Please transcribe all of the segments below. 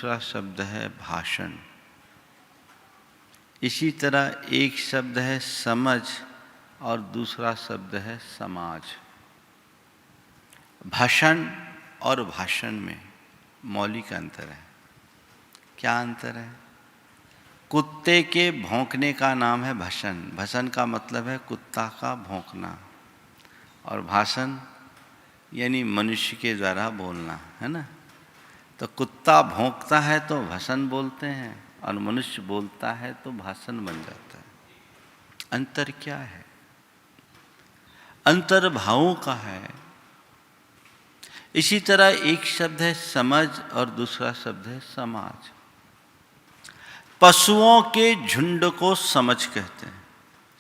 दूसरा शब्द है भाषण। इसी तरह एक शब्द है समझ और दूसरा शब्द है समाज। भाषण और भाषण में मौलिक अंतर है। क्या अंतर है? कुत्ते के भौंकने का नाम है भसन। भसन का मतलब है कुत्ता का भौंकना, और भाषण यानी मनुष्य के द्वारा बोलना, है ना। तो कुत्ता भौंकता है तो भसन बोलते हैं, और मनुष्य बोलता है तो भाषण बन जाता है। अंतर क्या है? अंतर भावों का है। इसी तरह एक शब्द है समझ और दूसरा शब्द है समाज। पशुओं के झुंड को समझ कहते हैं।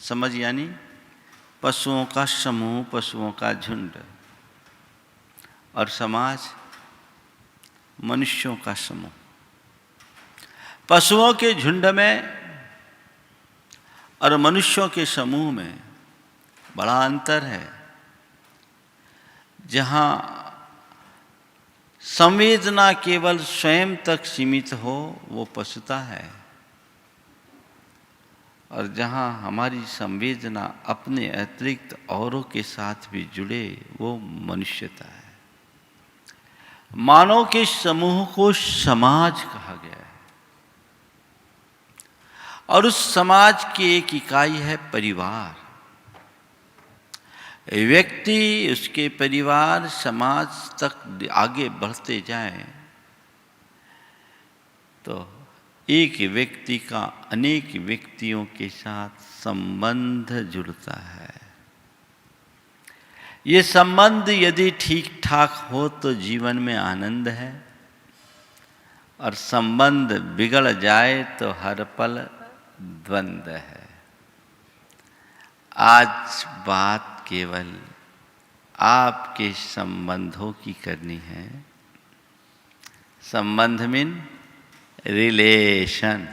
समझ यानी पशुओं का समूह, पशुओं का झुंड, और समाज मनुष्यों का समूह। पशुओं के झुंड में और मनुष्यों के समूह में बड़ा अंतर है। जहाँ संवेदना केवल स्वयं तक सीमित हो वो पशुता है, और जहाँ हमारी संवेदना अपने अतिरिक्त औरों के साथ भी जुड़े वो मनुष्यता है। मानव के समूह को समाज कहा गया है, और उस समाज की एक इकाई है परिवार। व्यक्ति, उसके परिवार, समाज तक आगे बढ़ते जाएं तो एक व्यक्ति का अनेक व्यक्तियों के साथ संबंध जुड़ता है। ये संबंध यदि ठीक ठाक हो तो जीवन में आनंद है, और संबंध बिगड़ जाए तो हर पल द्वंद्व है। आज बात केवल आपके संबंधों की करनी है। संबंध मीन रिलेशन।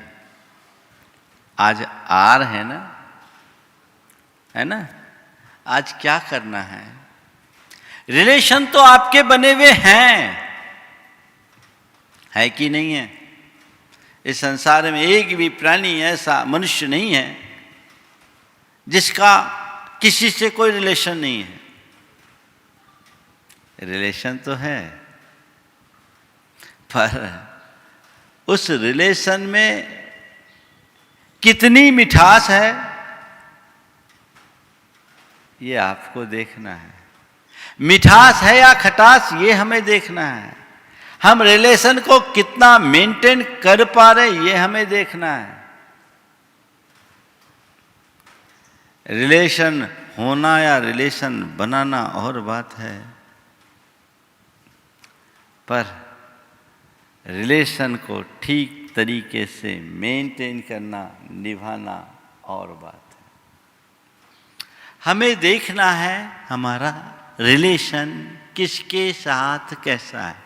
आज आर है ना, है ना। आज क्या करना है? रिलेशन तो आपके बने हुए हैं, है कि नहीं है? इस संसार में एक भी प्राणी ऐसा मनुष्य नहीं है जिसका किसी से कोई रिलेशन नहीं है। रिलेशन तो है, पर उस रिलेशन में कितनी मिठास है ये आपको देखना है। मिठास है या खटास ये हमें देखना है। हम रिलेशन को कितना मेंटेन कर पा रहे ये हमें देखना है। रिलेशन होना या रिलेशन बनाना और बात है, पर रिलेशन को ठीक तरीके से मेंटेन करना, निभाना और बात है। हमें देखना है हमारा रिलेशन किसके साथ कैसा है।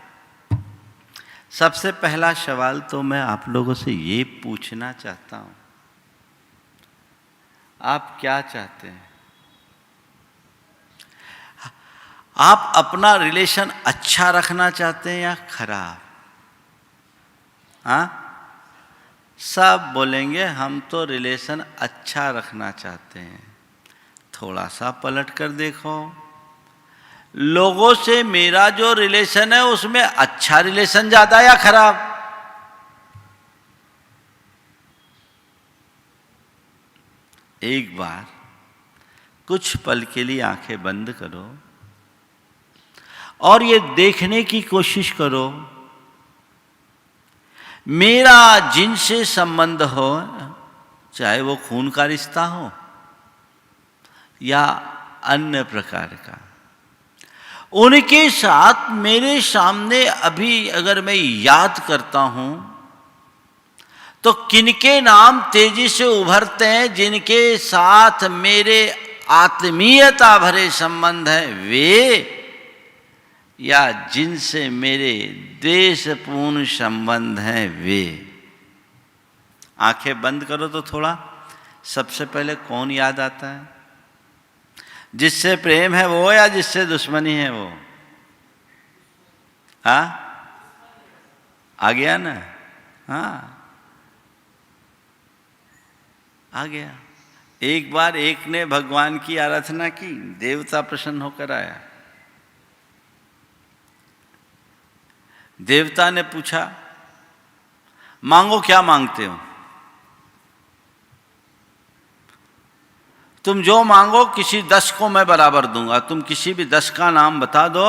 सबसे पहला सवाल तो मैं आप लोगों से ये पूछना चाहता हूं, आप क्या चाहते हैं? आप अपना रिलेशन अच्छा रखना चाहते हैं या खराब? हाँ, सब बोलेंगे हम तो रिलेशन अच्छा रखना चाहते हैं। थोड़ा सा पलट कर देखो, लोगों से मेरा जो रिलेशन है उसमें अच्छा रिलेशन ज्यादा या खराब? एक बार कुछ पल के लिए आंखें बंद करो और ये देखने की कोशिश करो, मेरा जिनसे संबंध हो, चाहे वो खून का रिश्ता हो या अन्य प्रकार का, उनके साथ मेरे सामने अभी अगर मैं याद करता हूं तो किनके नाम तेजी से उभरते हैं, जिनके साथ मेरे आत्मीयता भरे संबंध है वे, या जिनसे मेरे द्वेषपूर्ण संबंध हैं वे। आंखें बंद करो तो थोड़ा, सबसे पहले कौन याद आता है? जिससे प्रेम है वो या जिससे दुश्मनी है वो? हाँ, आ गया ना? हाँ, आ गया। एक बार एक ने भगवान की आराधना की, देवता प्रसन्न होकर आया। देवता ने पूछा, मांगो, क्या मांगते हो? तुम जो मांगो, किसी 10 को मैं बराबर दूंगा। तुम किसी भी 10 का नाम बता दो,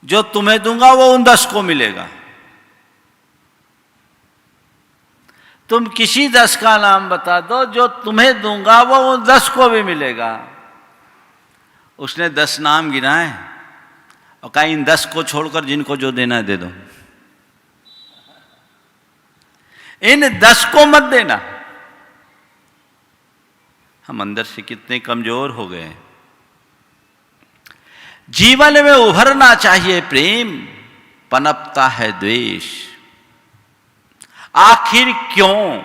जो तुम्हें दूंगा वो उन 10 को मिलेगा। तुम किसी 10 का नाम बता दो, जो तुम्हें दूंगा वो उन 10 को भी मिलेगा। उसने 10 नाम गिनाए और कहा, इन 10 को छोड़कर जिनको जो देना है दे दो, इन 10 को मत देना। हम अंदर से कितने कमजोर हो गए। जीवन में उभरना चाहिए प्रेम, पनपता है द्वेष। आखिर क्यों?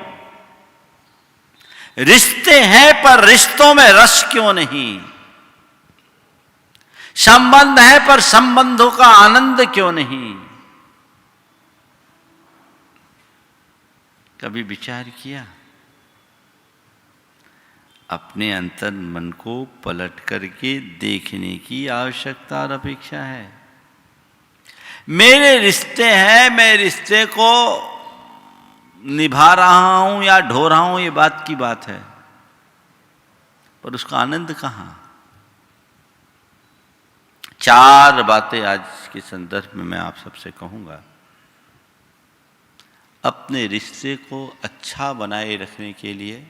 रिश्ते हैं पर रिश्तों में रस क्यों नहीं? संबंध है पर संबंधों का आनंद क्यों नहीं? कभी विचार किया? अपने अंतर मन को पलट करके देखने की आवश्यकता और अपेक्षा है। मेरे रिश्ते हैं, मैं रिश्ते को निभा रहा हूं या ढो रहा हूं, ये बात की बात है, पर उसका आनंद कहां? 4 बातें आज के संदर्भ में मैं आप सबसे कहूंगा। अपने रिश्ते को अच्छा बनाए रखने के लिए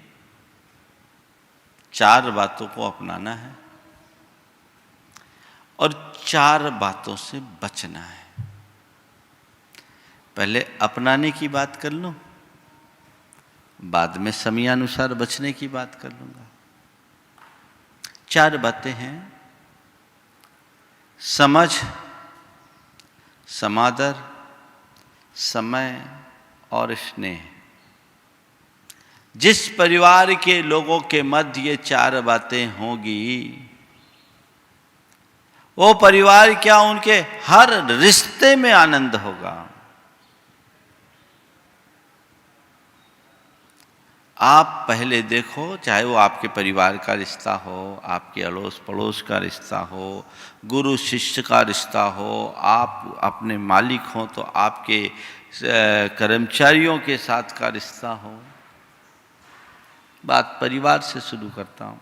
4 बातों को अपनाना है और 4 बातों से बचना है। पहले अपनाने की बात कर लूं, बाद में समयानुसार बचने की बात कर लूंगा। 4 बातें हैं: समझ, समादर, समय और स्नेह। जिस परिवार के लोगों के मध्य ये 4 बातें होंगी, वो परिवार क्या, उनके हर रिश्ते में आनंद होगा। आप पहले देखो, चाहे वो आपके परिवार का रिश्ता हो, आपके अड़ोस पड़ोस का रिश्ता हो, गुरु शिष्य का रिश्ता हो, आप अपने मालिक हो तो आपके कर्मचारियों के साथ का रिश्ता हो। बात परिवार से शुरू करता हूं।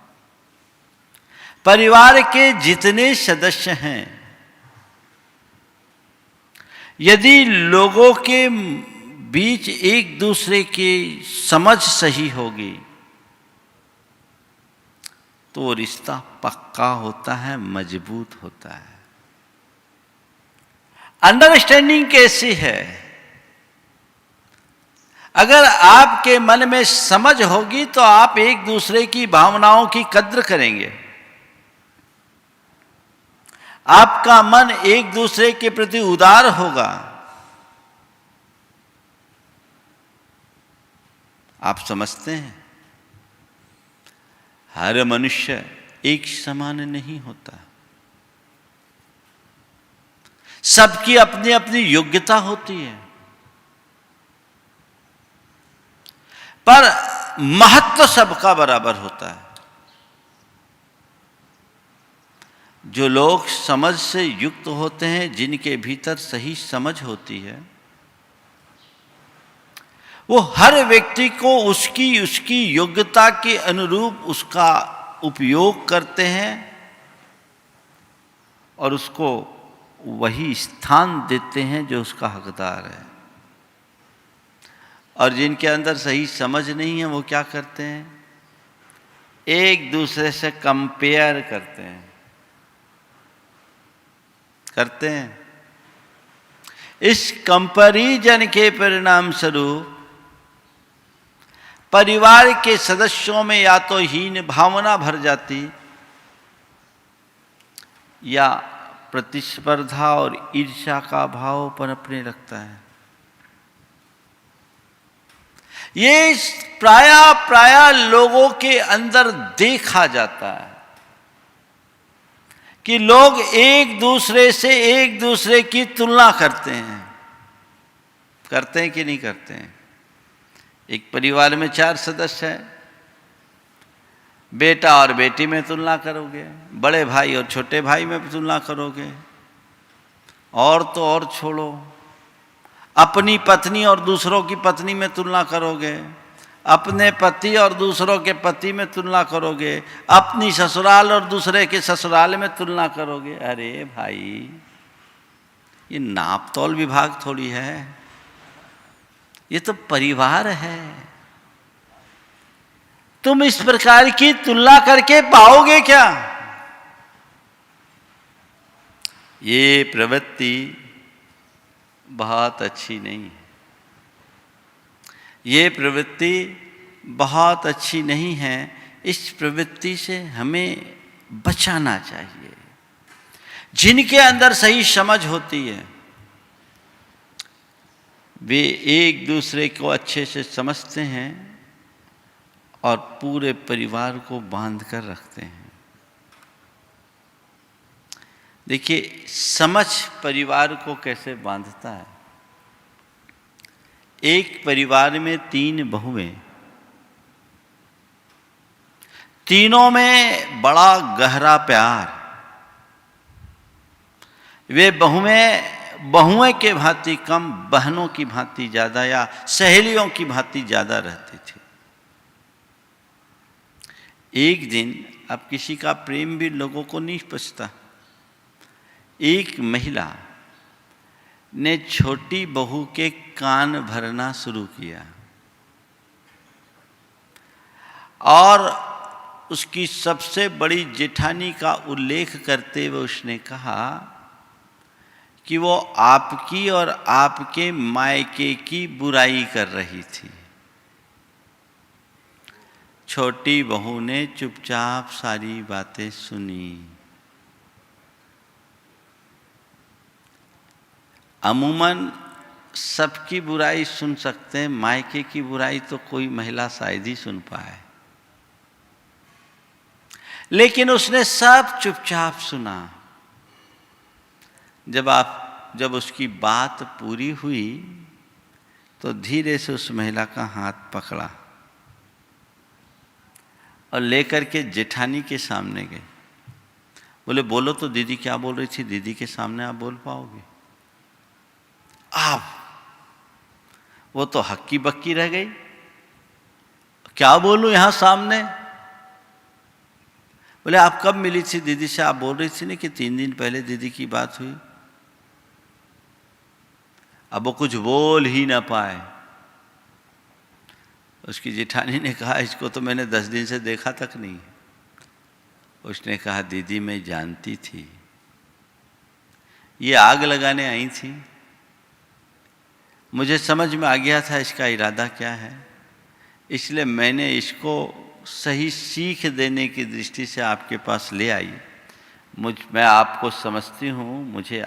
परिवार के जितने सदस्य हैं, यदि लोगों के बीच एक दूसरे की समझ सही होगी तो वो रिश्ता पक्का होता है, मजबूत होता है। अंडरस्टैंडिंग कैसी है? अगर आपके मन में समझ होगी तो आप एक दूसरे की भावनाओं की कद्र करेंगे। आपका मन एक दूसरे के प्रति उदार होगा। आप समझते हैं, हर मनुष्य एक समान नहीं होता। सबकी अपनी अपनी योग्यता होती है, पर महत्व सबका बराबर होता है। जो लोग समझ से युक्त होते हैं, जिनके भीतर सही समझ होती है, वो हर व्यक्ति को उसकी योग्यता के अनुरूप उसका उपयोग करते हैं और उसको वही स्थान देते हैं जो उसका हकदार है। और जिनके अंदर सही समझ नहीं है, वो क्या करते हैं? एक दूसरे से कंपेयर करते हैं। इस कंपैरिजन के परिणाम स्वरूप परिवार के सदस्यों में या तो हीन भावना भर जाती या प्रतिस्पर्धा और ईर्ष्या का भाव पनपने लगता है। ये प्राय लोगों के अंदर देखा जाता है कि लोग एक दूसरे की तुलना करते हैं कि नहीं करते हैं? एक परिवार में 4 सदस्य हैं, बेटा और बेटी में तुलना करोगे, बड़े भाई और छोटे भाई में तुलना करोगे, और तो और छोड़ो, अपनी पत्नी और दूसरों की पत्नी में तुलना करोगे, अपने पति और दूसरों के पति में तुलना करोगे, अपनी ससुराल और दूसरे के ससुराल में तुलना करोगे। अरे भाई, ये नाप तोल विभाग थोड़ी है, ये तो परिवार है। तुम इस प्रकार की तुलना करके पाओगे क्या? ये प्रवृत्ति बहुत अच्छी नहीं है। ये प्रवृत्ति बहुत अच्छी नहीं है। इस प्रवृत्ति से हमें बचाना चाहिए। जिनके अंदर सही समझ होती है, वे एक दूसरे को अच्छे से समझते हैं और पूरे परिवार को बांध कर रखते हैं। देखिए, समझ परिवार को कैसे बांधता है। एक परिवार में 3 बहुएं, तीनों में बड़ा गहरा प्यार। वे बहुएं के भांति कम, बहनों की भांति ज्यादा, या सहेलियों की भांति ज्यादा रहती थी। एक दिन, अब किसी का प्रेम भी लोगों को नहीं पचता, एक महिला ने छोटी बहू के कान भरना शुरू किया और उसकी सबसे बड़ी जेठानी का उल्लेख करते हुए उसने कहा कि वो आपकी और आपके मायके की बुराई कर रही थी। छोटी बहू ने चुपचाप सारी बातें सुनी। अमूमन सबकी बुराई सुन सकते हैं, मायके की बुराई तो कोई महिला शायद ही सुन पाए, लेकिन उसने सब चुपचाप सुना। जब उसकी बात पूरी हुई तो धीरे से उस महिला का हाथ पकड़ा और लेकर के जेठानी के सामने गए। बोले, बोलो तो दीदी क्या बोल रही थी, दीदी के सामने आप बोल पाओगे? आप, वो तो हक्की बक्की रह गई, क्या बोलूं यहां सामने? बोले, आप कब मिली थी दीदी से? आप बोल रही थी ना कि 3 दिन पहले दीदी की बात हुई। अब वो कुछ बोल ही ना पाए। उसकी जेठानी ने कहा, इसको तो मैंने 10 दिन से देखा तक नहीं। उसने कहा, दीदी मैं जानती थी ये आग लगाने आई थी, मुझे समझ में आ गया था इसका इरादा क्या है, इसलिए मैंने इसको सही सीख देने की दृष्टि से आपके पास ले आई। मैं आपको समझती हूँ, मुझे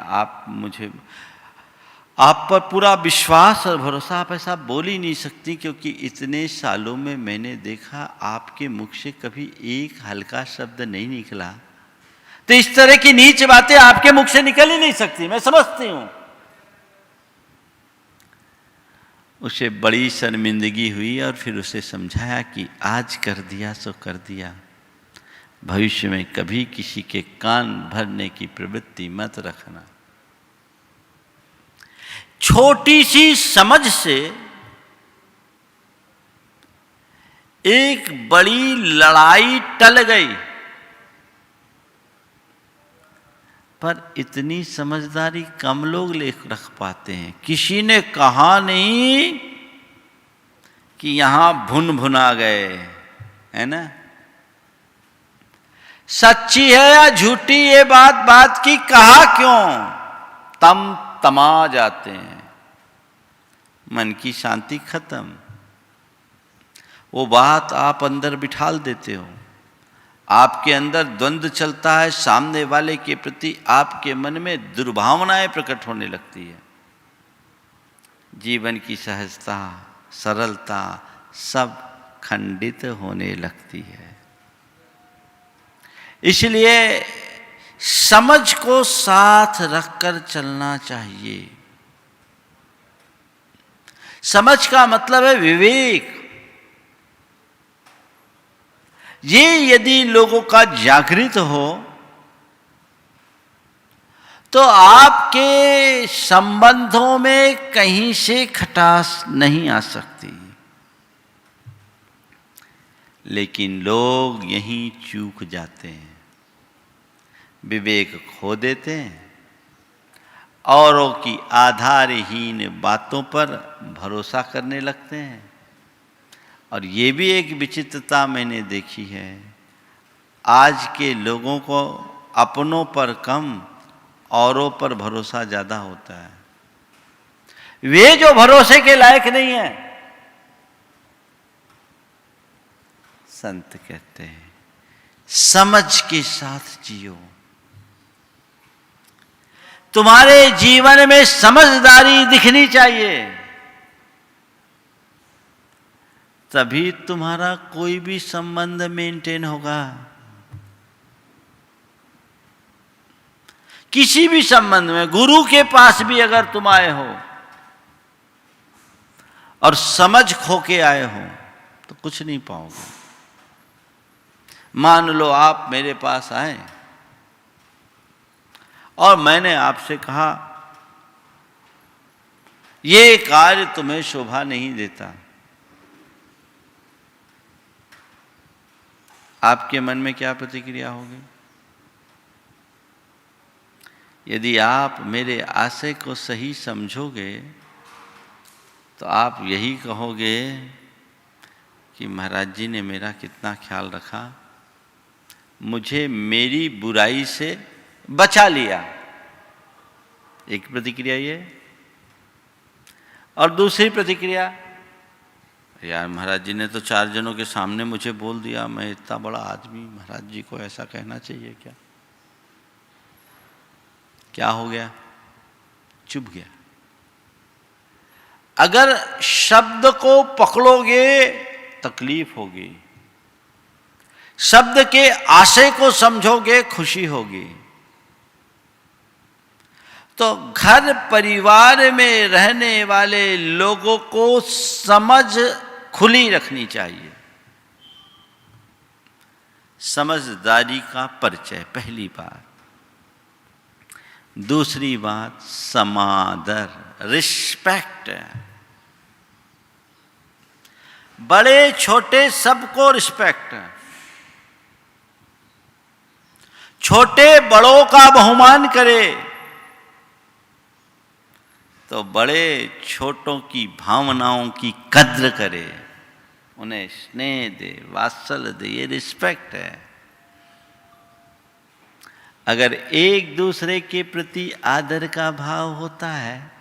आप पर पूरा विश्वास और भरोसा। आप ऐसा बोल ही नहीं सकती, क्योंकि इतने सालों में मैंने देखा आपके मुख से कभी एक हल्का शब्द नहीं निकला, तो इस तरह की नीच बातें आपके मुख से निकल ही नहीं सकती, मैं समझती हूँ। उसे बड़ी शर्मिंदगी हुई और फिर उसे समझाया कि आज कर दिया सो कर दिया, भविष्य में कभी किसी के कान भरने की प्रवृत्ति मत रखना। छोटी सी समझ से एक बड़ी लड़ाई टल गई, पर इतनी समझदारी कम लोग रख पाते हैं। किसी ने कहा नहीं कि यहां भुन भुना गए, है ना? सच्ची है या झूठी ये बात की कहा क्यों? तमा जाते हैं, मन की शांति खत्म। वो बात आप अंदर बिठाल देते हो, आपके अंदर द्वंद्व चलता है, सामने वाले के प्रति आपके मन में दुर्भावनाएं प्रकट होने लगती है। जीवन की सहजता, सरलता सब खंडित होने लगती है। इसलिए समझ को साथ रखकर चलना चाहिए। समझ का मतलब है विवेक। ये यदि लोगों का जागृत हो तो आपके संबंधों में कहीं से खटास नहीं आ सकती। लेकिन लोग यहीं चूक जाते हैं, विवेक खो देते हैं, औरों की आधारहीन बातों पर भरोसा करने लगते हैं। और ये भी एक विचित्रता मैंने देखी है, आज के लोगों को अपनों पर कम, औरों पर भरोसा ज़्यादा होता है। वे जो भरोसे के लायक नहीं है, संत कहते हैं समझ के साथ जियो। तुम्हारे जीवन में समझदारी दिखनी चाहिए, तभी तुम्हारा कोई भी संबंध मेंटेन होगा। किसी भी संबंध में, गुरु के पास भी अगर तुम आए हो और समझ खो के आए हो तो कुछ नहीं पाओगे। मान लो आप मेरे पास आए और मैंने आपसे कहा ये कार्य तुम्हें शोभा नहीं देता, आपके मन में क्या प्रतिक्रिया होगी? यदि आप मेरे आशय को सही समझोगे तो आप यही कहोगे कि महाराज जी ने मेरा कितना ख्याल रखा, मुझे मेरी बुराई से बचा लिया। एक प्रतिक्रिया ये। और दूसरी प्रतिक्रिया, यार महाराज जी ने तो 4 जनों के सामने मुझे बोल दिया, मैं इतना बड़ा आदमी, महाराज जी को ऐसा कहना चाहिए क्या? क्या हो गया? चुप गया। अगर शब्द को पकड़ोगे तकलीफ होगी, शब्द के आशय को समझोगे खुशी होगी। तो घर परिवार में रहने वाले लोगों को समझ खुली रखनी चाहिए। समझदारी का परिचय पहली बात। दूसरी बात समादर, रिस्पेक्ट। बड़े छोटे सबको रिस्पेक्ट। छोटे बड़ों का बहुमान करे तो बड़े छोटों की भावनाओं की कद्र करे, उन्हें स्नेह दे, वात्सल्य दे। ये रिस्पेक्ट है। अगर एक दूसरे के प्रति आदर का भाव होता है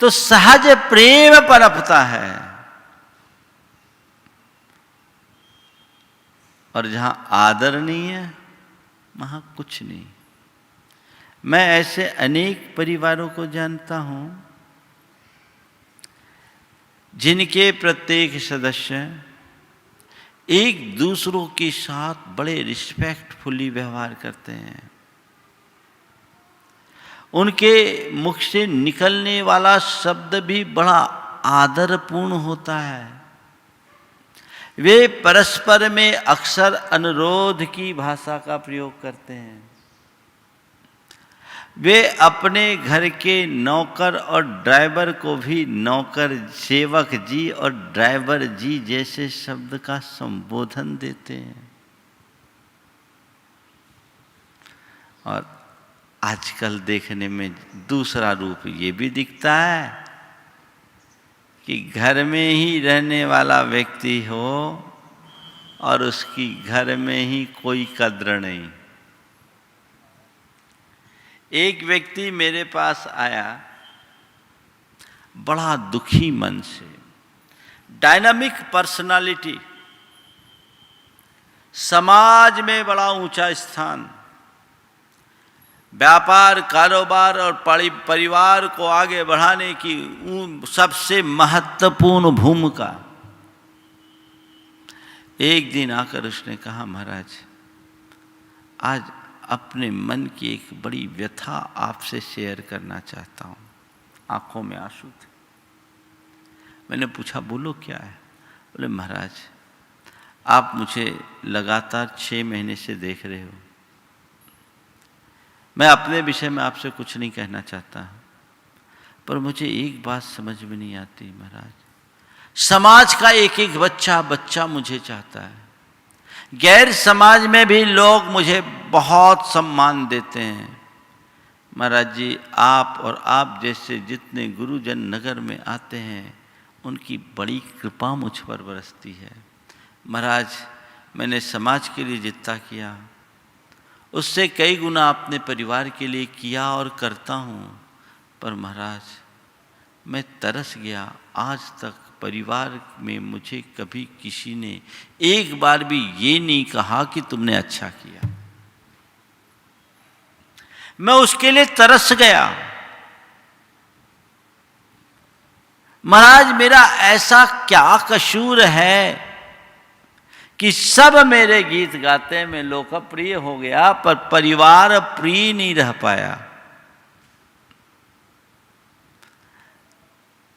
तो सहज प्रेम पनपता है। और जहां आदर नहीं है वहां कुछ नहीं। मैं ऐसे अनेक परिवारों को जानता हूं जिनके प्रत्येक सदस्य एक दूसरों के साथ बड़े रिस्पेक्टफुली व्यवहार करते हैं। उनके मुख से निकलने वाला शब्द भी बड़ा आदरपूर्ण होता है। वे परस्पर में अक्सर अनुरोध की भाषा का प्रयोग करते हैं। वे अपने घर के नौकर और ड्राइवर को भी नौकर, सेवक जी और ड्राइवर जी जैसे शब्द का संबोधन देते हैं। और आजकल देखने में दूसरा रूप ये भी दिखता है कि घर में ही रहने वाला व्यक्ति हो और उसकी घर में ही कोई कद्र नहीं। एक व्यक्ति मेरे पास आया बड़ा दुखी मन से, डायनामिक पर्सनालिटी, समाज में बड़ा ऊंचा स्थान, व्यापार, कारोबार और परिवार को आगे बढ़ाने की सबसे महत्वपूर्ण भूमिका। एक दिन आकर उसने कहा, महाराज आज अपने मन की एक बड़ी व्यथा आपसे शेयर करना चाहता हूँ। आंखों में आंसू थे। मैंने पूछा बोलो क्या है? बोले महाराज आप मुझे लगातार 6 महीने से देख रहे हो। मैं अपने विषय में आपसे कुछ नहीं कहना चाहता, पर मुझे एक बात समझ में नहीं आती महाराज। समाज का एक एक बच्चा मुझे चाहता है। गैर समाज में भी लोग मुझे बहुत सम्मान देते हैं। महाराज जी आप और आप जैसे जितने गुरुजन नगर में आते हैं उनकी बड़ी कृपा मुझ पर बरसती है। महाराज मैंने समाज के लिए जितना किया उससे कई गुना अपने परिवार के लिए किया और करता हूँ, पर महाराज मैं तरस गया। आज तक परिवार में मुझे कभी किसी ने एक बार भी ये नहीं कहा कि तुमने अच्छा किया। मैं उसके लिए तरस गया। महाराज मेरा ऐसा क्या कसूर है कि सब मेरे गीत गाते में लोकप्रिय हो गया, पर परिवार प्रिय नहीं रह पाया।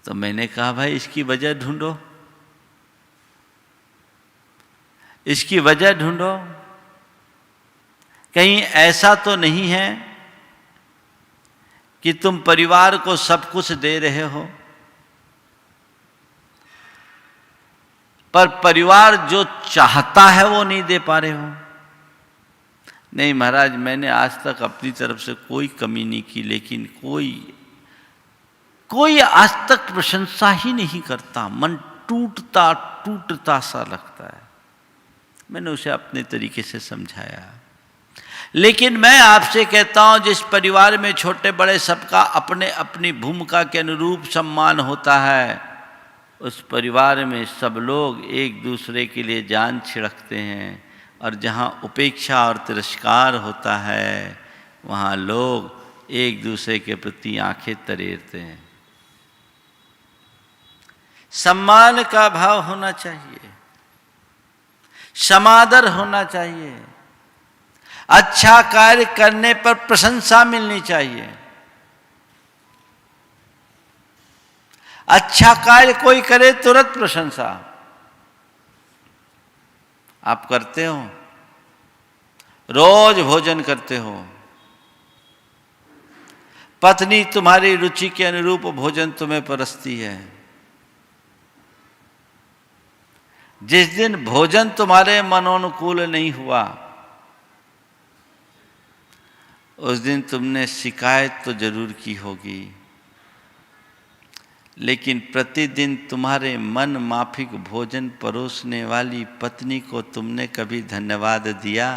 तो मैंने कहा भाई इसकी वजह ढूंढो, इसकी वजह ढूंढो। कहीं ऐसा तो नहीं है कि तुम परिवार को सब कुछ दे रहे हो, पर परिवार जो चाहता है वो नहीं दे पा रहे हो। नहीं महाराज मैंने आज तक अपनी तरफ से कोई कमी नहीं की, लेकिन कोई आज तक प्रशंसा ही नहीं करता। मन टूटता सा लगता है। मैंने उसे अपने तरीके से समझाया, लेकिन मैं आपसे कहता हूं जिस परिवार में छोटे बड़े सबका अपने अपनी भूमिका के अनुरूप सम्मान होता है, उस परिवार में सब लोग एक दूसरे के लिए जान छिड़कते हैं, और जहाँ उपेक्षा और तिरस्कार होता है वहाँ लोग एक दूसरे के प्रति आंखें तरेरते हैं। सम्मान का भाव होना चाहिए, समादर होना चाहिए, अच्छा कार्य करने पर प्रशंसा मिलनी चाहिए। अच्छा कार्य कोई करे तुरंत प्रशंसा। आप करते हो, रोज भोजन करते हो, पत्नी तुम्हारी रुचि के अनुरूप भोजन तुम्हें परसती है। जिस दिन भोजन तुम्हारे मनोनुकूल नहीं हुआ उस दिन तुमने शिकायत तो जरूर की होगी, लेकिन प्रतिदिन तुम्हारे मन माफिक भोजन परोसने वाली पत्नी को तुमने कभी धन्यवाद दिया,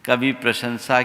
कभी प्रशंसा